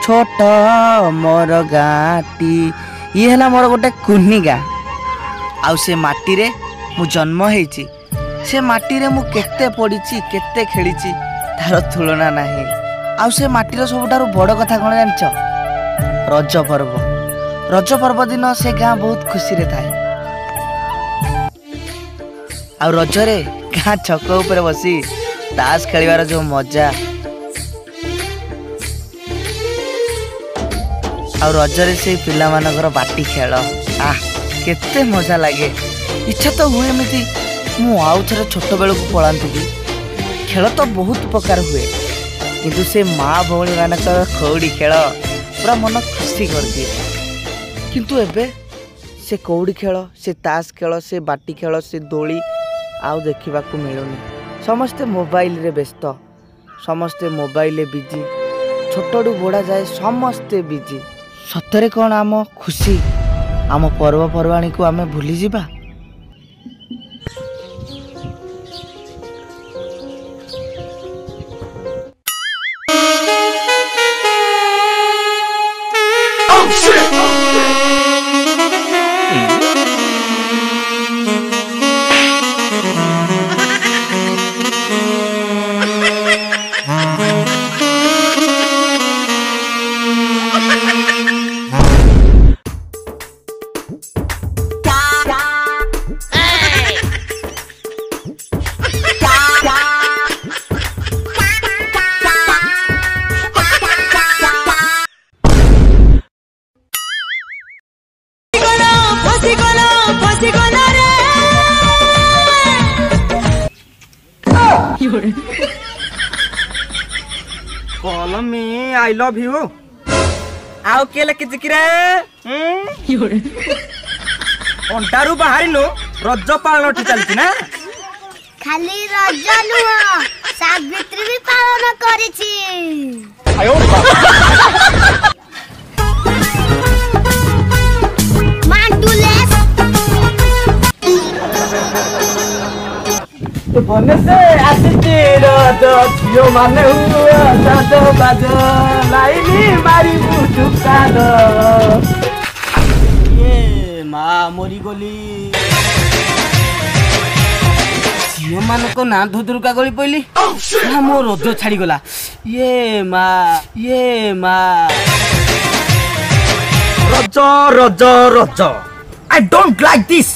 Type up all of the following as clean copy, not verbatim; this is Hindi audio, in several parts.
छोट मोर गाँटी ये है मोर गोटे कुनी गाँ आउ से माटी रे मु जन्म होइछि से माटी रे मु केते पढ़ी केते खेली तार तुलना नहीं आउ से माटीर सबुठारु बड़ कथा कौन जानिछ रज पर्व दिन से गाँ बहुत खुशी रे थाए आउ रजरे गाँ छक ऊपर बसी ताश खेलिबार जो मजा आउ रजरे से पिला मानकर बाटी खेल केते मजा लगे इच्छा तो हुए एमती मु आउ थे छोट बेलू पलांती कि खेल तो बहुत प्रकार हुए किंतु से माँ भौणी मानक कौड़ी खेल पूरा मन खुशी कर दिए किंतु एबे से कौड़ी खेल से ताश खेल से बाटी खेल से दोली आउ देखा मिलूनी समस्ते मोबाइल रे व्यस्त समस्ते मोबाइल बिजी छोटू बड़ा जाए समस्ते बिजी सतरे कौन आम खुशी आम पर्वपर्वाणी को आम भूली जिबा call me I love you आउ के लिखि रे अंटारू बाहरिनु रज पालन चलती ना खाली रज नुह सावित्री भी पालन करिछि बने से आसिची रज झियो माने हुआ साज बाज लाइनी मारी बुझुकाद ये माँ मरी गली झियो मानक ना धुदुरुका गली पइली ना मो रज छाड़ी गला ये माँ रज रज रज आई डोंट लाइक दिस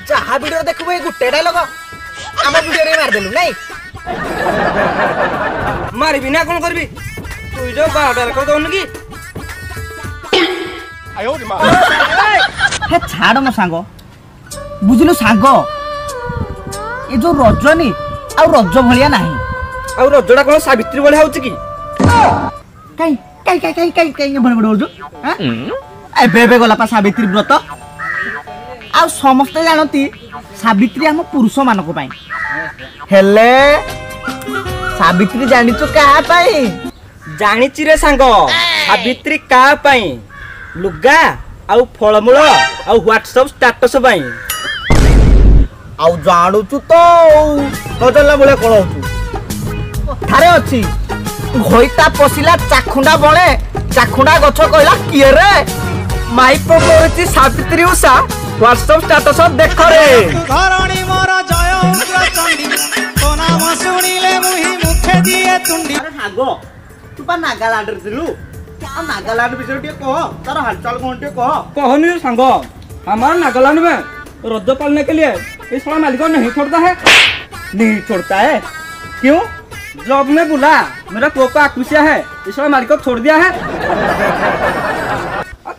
जहाँ वीडियो देखबो ए गुटे डायलॉग आम वीडियो रे मार देलु नहीं मारी बिना कोन करबी तू जो बाडर कर दोन की आयो रे मां हे छाड़ मो सांगो बुझिलु सांगो ए जो रजनी आ रज भलिया नाही आ रजडा कोन सावित्री भलिया होउची की काई बड़ बड़ जो हां ए बे गला पा सावित्री व्रत आ समस्त जानती सावित्री हम पुरुष मानक पाई हेले सावित्री जानिचो का पाई जानिची रे सांगो सावित्री का पाई लुगा आ फलमूल आ व्हाट्सएप स्टेटस पाई आ जानुचु तो नजला बळे कळौचु थारे अछि घोइता पसिला चाखुंडा बळे चाखुंडा गछ कहला किए रे माई पकोरची सावित्री उषा व्हाट्सएप स्टेटस देख रे धरणी मोर जय उग्र चंडी तो नाम सुनिले मुही मुखे दिए तुंडी अरे सागो तू पा नागालैंड रे दिलु आ नागालैंड विषय टे कह तार हालचाल कोन टे कहनी सांगो हमारा नागालैंड में रज पालने के लिए ये साला मालिक नहीं छोड़ता है क्यों जॉब में बुला मेरा को आकुशिया है इस साला मालिक को छोड़ दिया है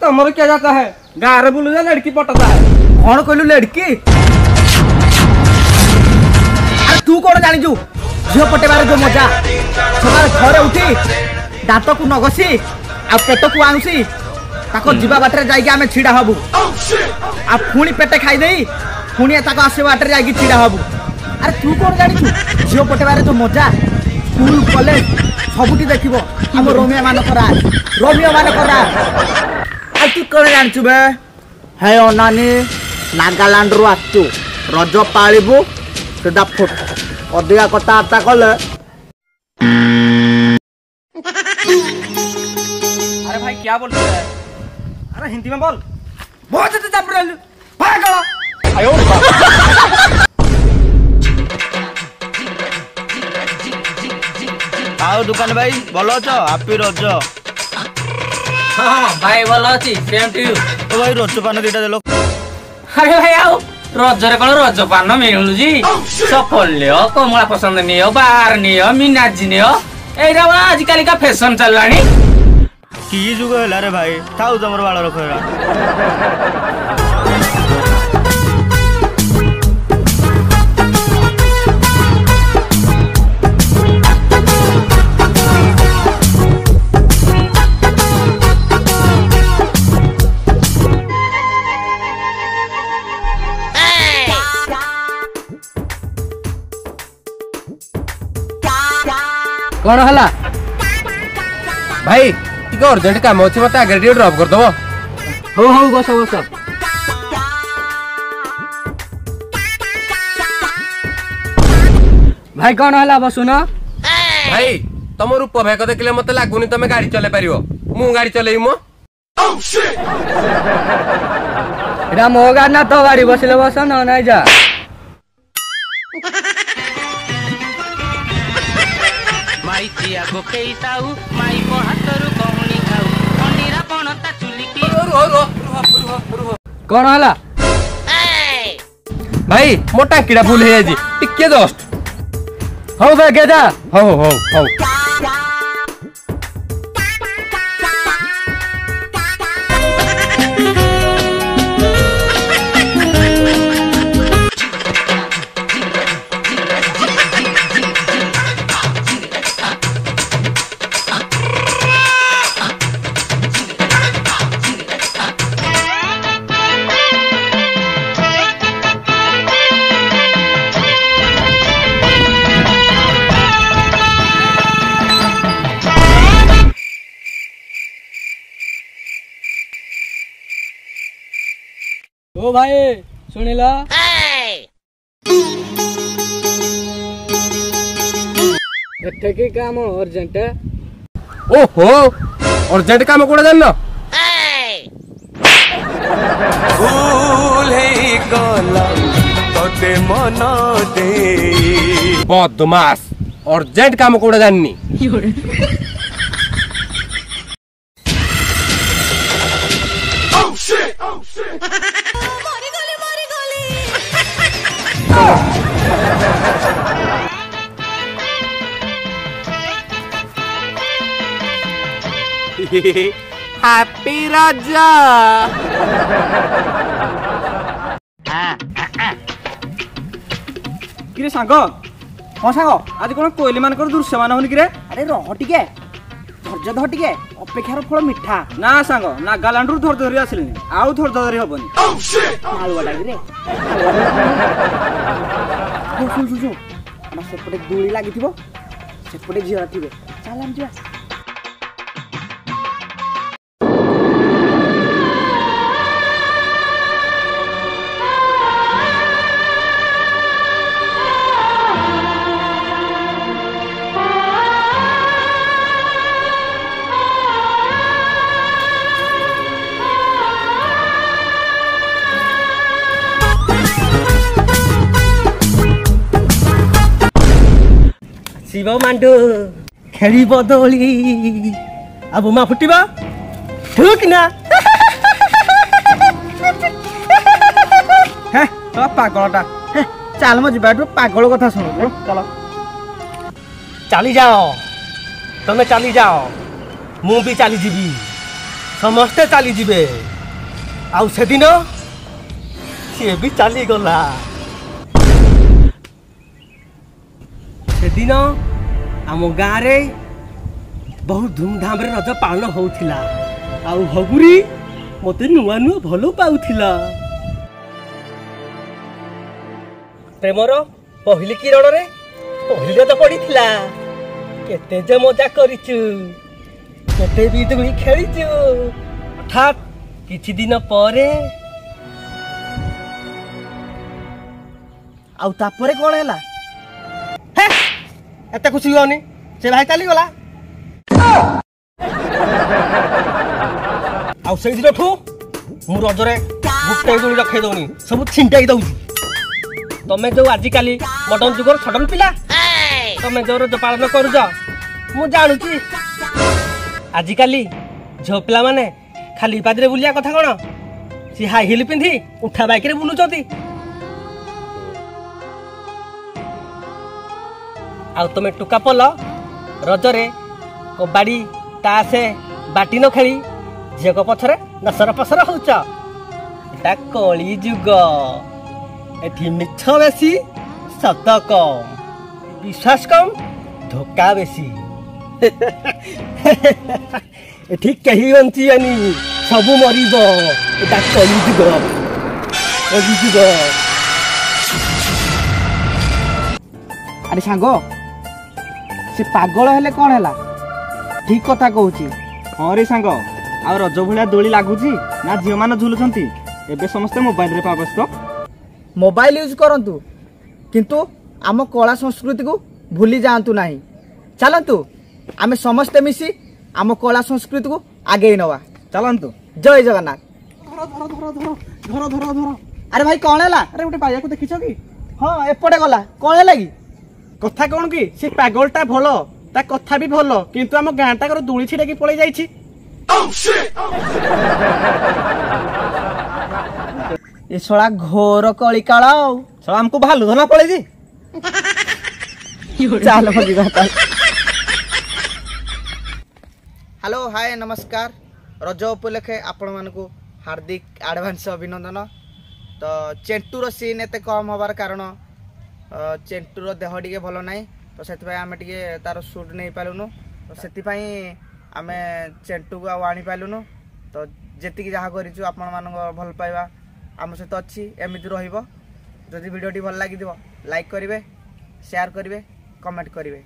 तुम्हारा क्या जाता है गाँव रे बोलू लड़की पटता है कौन कहलु लड़की अरे तू कौन जानिजु झियो पटेबार जो मजा सकाळ घरे उठी दांत को नगसी आ पेट को आनुसी ताको जीवा बाटरे जाइके आमे छिडा हबु आ फुणी पेटे खाई देई फुणी ताको आसे बाटरे जाइके छिडा हबु अरे तू कौन जानिजु झियो पटेबार जो मजा स्कूल कॉलेज सबुटी देखिबो हम रोमियो मानक राज आ तू कौन जानिचु बे हे अनानी नागालैंड रो आतु रज पाळिबु सेदा फोट ଅଧିକା କଥାବାର୍ତ୍ତା କଲେ। अरे भाई क्या बोल रहा है? अरे हिंदी में बोल। बहुत अच्छे चाप रहे हैं। भाग आयो। आओ दुकान भाई भल अछ हैप्पी रज। हाँ भाई भल अच्छी सेम टू यू। ओ भाई रज पान दीटा देलो। अरे भाई आओ रजरे कौन रज पान मिलुजी सफल लियो कमला पसंद नियो बाहर नियो मीनाजी नियो एरा आजिकल का फैशन चलानी की जुग है रे भाई थाउ तमर बाल रखो। कौन हला भाई टिके अर्जेंट काम अच्छे मत आगे टिके ड्रॉप कर दबो। हो हो बस बस भाई कौन हला बस सुनो भाई तुम रूप भेक देखले मत लागुनी तुम गाड़ी चले पारिबो मु गाड़ी चलेई मो। एरा मो गाड़ी ना तो गाड़ी बसले बस न नहीं जा। माई चिया गोकेई साउ माई को हातरु कहुनी खाउ अंडीरा पणता चुलिकी कौन हला भाई मो टांकीड़ा फुल हे जी टिके जस्ट हो बे गेदा हो ओ भाई सुनिला एठे की काम अर्जेंट है। ओहो अर्जेंट काम कोड़ा जानना बदमाश अर्जेंट काम कोड़ा जाननी हैप्पी राजा किरे सांग हाँ सांग आज कौन कोयली मान दृश्यमान होनी किरे। अरे रह टिके धैर्य धर टिके अपेक्षार फल मिठा ना सांग नागालैंड रु धर धरी आसिलनि आउ धर धरी हबनी मालुआटा किरे सुन सुन सुन हम सेपटे दूली लागिथिबो सेपटे झिरा थिबे चल हम जा। शिव मांडू खेली बदली अब बोमा फुटिबा ठीक ना हैं तो पागलटा चल म जिबा पागल कथा सुन चलो चली जाओ तमे चली जाओ मु भी चली जीवी समस्ते चली जीवे आउ से दिन सी भी चली गला से दिन आम गाँव रे बहुत धूमधाम रे रज पालन होउथिला आउ हगुरी मते नुआ नुआ भलो पाउथिला प्रेमर पहली किरण रे पहली तो पड़ीथिला केते जे मजा करिचु केते भी दुई खेलिचु हठात किछि दिन परे आउ तापरे कोन हैला एत खुशी होनी से भाई चलीगला आउ से दिनठू मु रजरे गुटे गुड़ी रखे दौनी सब छिंटाई दउची तमे जो आजिकाली मॉडर्न जुगर सडन पिला तमे जो रज पालन करूछ मु जानुची आजिकाली झो पिला माने खाली पादरे बुलिया कथा कोन सी हाई हिल पिंधी उठा बाइक रे बुलुचती आउ तमे टुका पल रजरे कबाड़ी तासे बाटी न खेली झीक पछरे दसर पसर होउच एटा कली जुग एठी मिछ बेसी सत कम विश्वास कम धोखा बेसी एठी कही बंचियानी सब मरिब एटा कली जुग अरे सांगो से पागल हेले कौन है ठीक कथा कहूची हाँ रे सांग आ रज भलिया दोली लागुची ना झील मान झुलुचंती एबे समस्ते मोबाइल रे व्यस्त मोबाइल यूज करंतु किंतु आम कला संस्कृति को भूली जातु नहीं चलतु आम समस्ते मिसी आम कला संस्कृति को आगे नवा चलतु जय जगन्नाथ धर धर धर अरे भाई कौन है अरे गोटे पाइया को देखिछ कि हाँ एपटे गला कौन है कि कथा कौन कि से पागलटा भल ता कथा भी भल किंतु आम गाँ टाकर दूली छिड़की पड़े जाइछि ये सोला घोर कलिकाल सला हमको भालू धना पड़े जी चल हेलो हाय नमस्कार रज उपलक्षे आपण मानकु हार्दिक एडवांस अभिनंदन तो चेंटूर सीन एते कम हबार कारण चेंटूर देह टिके भल ना तो से आम टे तार सुट नहीं पालुनु तो से आम चेंटू को आनी पालुनु तो जी जहाँ करूँ आपण मान भल पाइबा आम सहित अच्छी एमती रही भिडियोटी भल लगी लाइक करेंगे शेयर करेंगे कमेंट करेंगे।